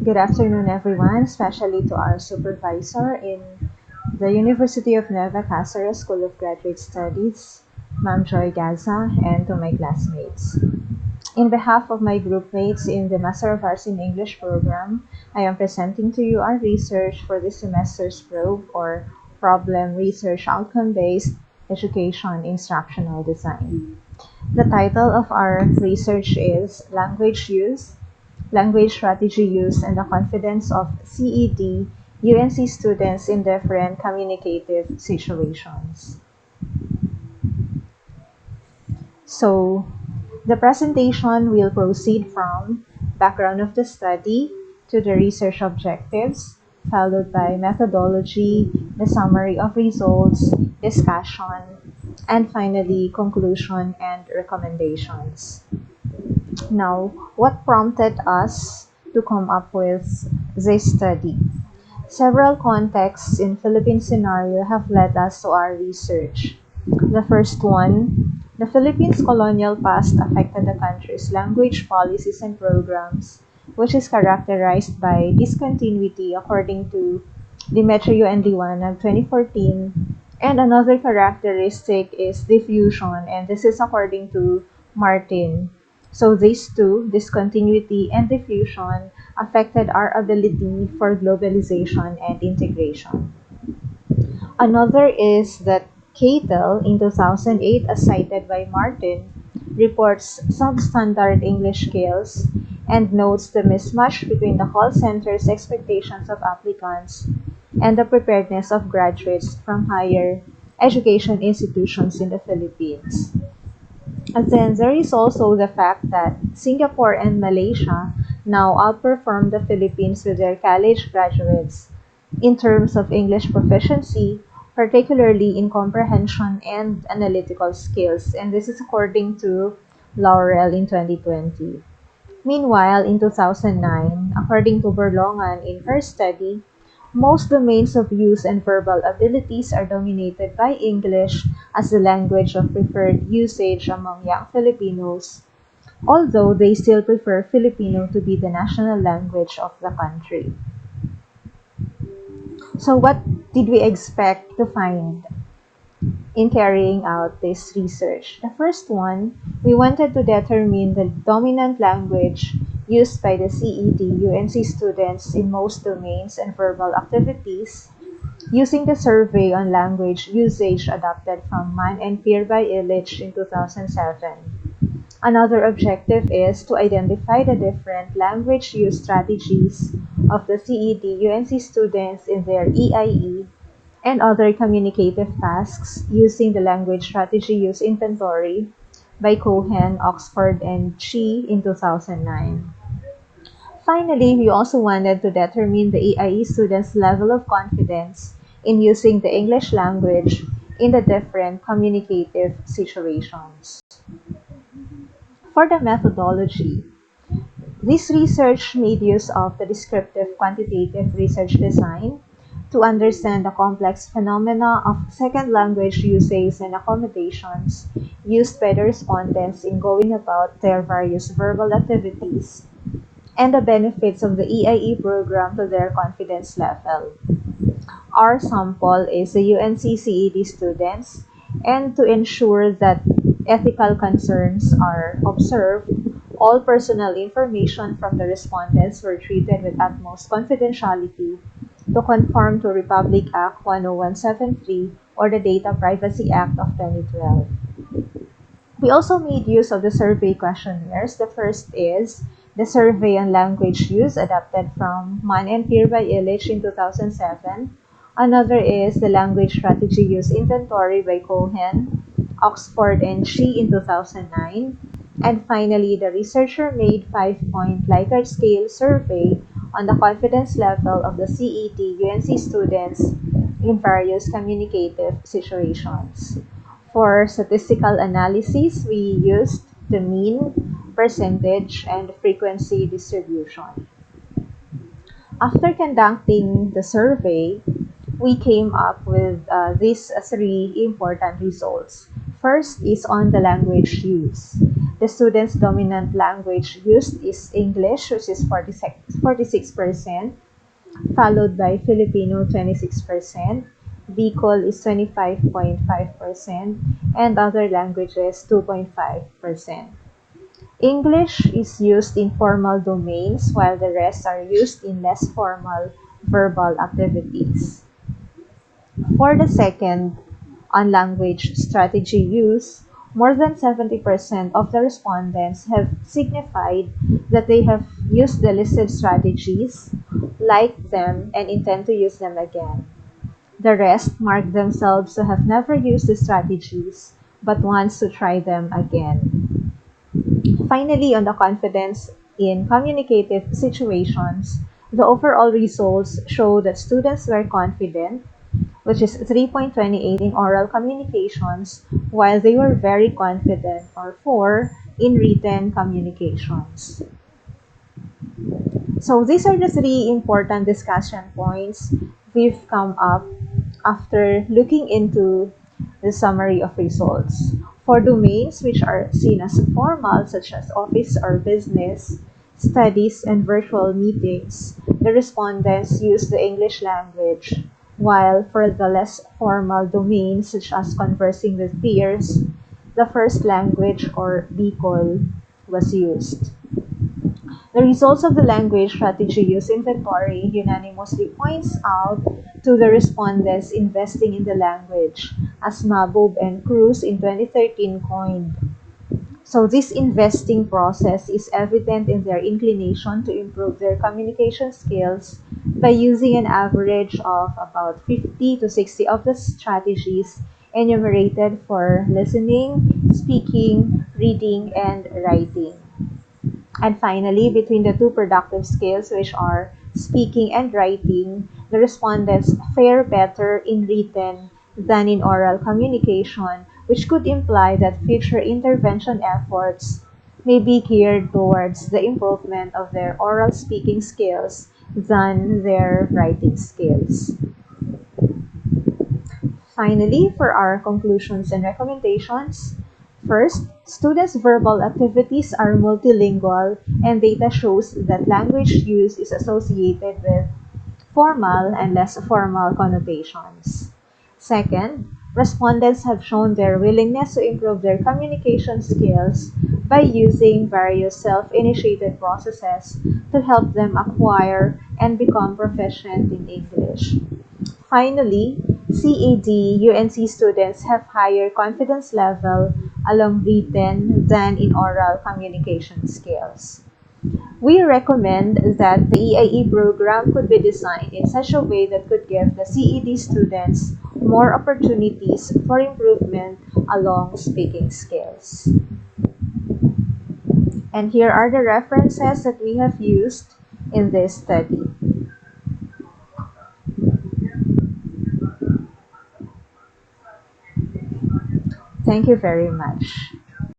Good afternoon, everyone, especially to our supervisor in the University of Nueva Cáceres School of Graduate Studies, Ma'am Joy Gaza, and to my classmates. In behalf of my groupmates in the Master of Arts in English program, I am presenting to you our research for this semester's probe or Problem Research Outcome-Based Education Instructional Design. The title of our research is Language Use, Language Strategy Use, and the Confidence of CED-UNC Students in Different Communicative Situations. So, the presentation will proceed from background of the study to the research objectives, followed by methodology, the summary of results, discussion, and finally conclusion and recommendations. Now, what prompted us to come up with this study? Several contexts in Philippine scenario have led us to our research. The first one, the Philippines' colonial past affected the country's language policies and programs, which is characterized by discontinuity according to Demetrio and Liwanag 2014, and another characteristic is diffusion, and this is according to Martin. So these two, discontinuity and diffusion, affected our ability for globalization and integration. Another is that Cattell, in 2008, as cited by Martin, reports substandard English skills and notes the mismatch between the call center's expectations of applicants and the preparedness of graduates from higher education institutions in the Philippines. And then there is also the fact that Singapore and Malaysia now outperform the Philippines with their college graduates in terms of English proficiency, particularly in comprehension and analytical skills, and this is according to Laurel in 2020. Meanwhile, in 2009, according to Berlongan in her study, most domains of use and verbal abilities are dominated by English as the language of preferred usage among young Filipinos, although they still prefer Filipino to be the national language of the country. So what did we expect to find in carrying out this research? The first one, we wanted to determine the dominant language used by the CED-UNC students in most domains and verbal activities using the survey on language usage adopted from Mann and Peer by Illich in 2007. Another objective is to identify the different language use strategies of the CED-UNC students in their EIE and other communicative tasks using the Language Strategy Use Inventory by Cohen, Oxford, and Chi in 2009. Finally, we also wanted to determine the EIE students' level of confidence in using the English language in the different communicative situations. For the methodology, this research made use of the descriptive quantitative research design to understand the complex phenomena of second language usage and accommodations used by the respondents in going about their various verbal activities and the benefits of the EIE program to their confidence level. Our sample is the UNC CED students, and to ensure that ethical concerns are observed, all personal information from the respondents were treated with utmost confidentiality to conform to Republic Act 10173 or the Data Privacy Act of 2012. We also made use of the survey questionnaires. The first is the survey on language use adapted from Mann and Peer by Illich in 2007. Another is the Language Strategy Use Inventory by Cohen, Oxford, and Chi in 2009. And finally, the researcher made 5-point Likert scale survey on the confidence level of the CED-UNC students in various communicative situations. For statistical analysis, we used the mean, percentage, and frequency distribution. After conducting the survey, we came up with these three important results. First is on the language use. The students' dominant language used is English, which is 46%, followed by Filipino 26%, Bicol is 25.5%, and other languages 2.5%. English is used in formal domains while the rest are used in less formal verbal activities. For the second, on language strategy use, more than 70% of the respondents have signified that they have used the listed strategies, liked them, and intend to use them again. The rest mark themselves to have never used the strategies but wants to try them again. Finally, on the confidence in communicative situations, the overall results show that students were confident, which is 3.28 in oral communications, while they were very confident, or 4, in written communications. So these are the 3 important discussion points we've come up after looking into the summary of results. For domains which are seen as formal, such as office or business, studies, and virtual meetings, the respondents use the English language, while for the less formal domains, such as conversing with peers, the first language, or Bicol, was used. The results of the language strategy use inventory unanimously points out to the respondents investing in the language, as Mabub and Cruz in 2013 coined. So this investing process is evident in their inclination to improve their communication skills by using an average of about 50 to 60 of the strategies enumerated for listening, speaking, reading, and writing. And finally, between the two productive skills, which are speaking and writing, the respondents fare better in written than in oral communication, which could imply that future intervention efforts may be geared towards the improvement of their oral speaking skills than their writing skills. Finally, for our conclusions and recommendations, first, students' verbal activities are multilingual, and data shows that language use is associated with formal and less formal connotations. Second, respondents have shown their willingness to improve their communication skills by using various self-initiated processes to help them acquire and become proficient in English. Finally, CED-UNC students have higher confidence level along written than in oral communication skills. We recommend that the EIE program could be designed in such a way that could give the CED students more opportunities for improvement along speaking skills. And here are the references that we have used in this study. Thank you very much.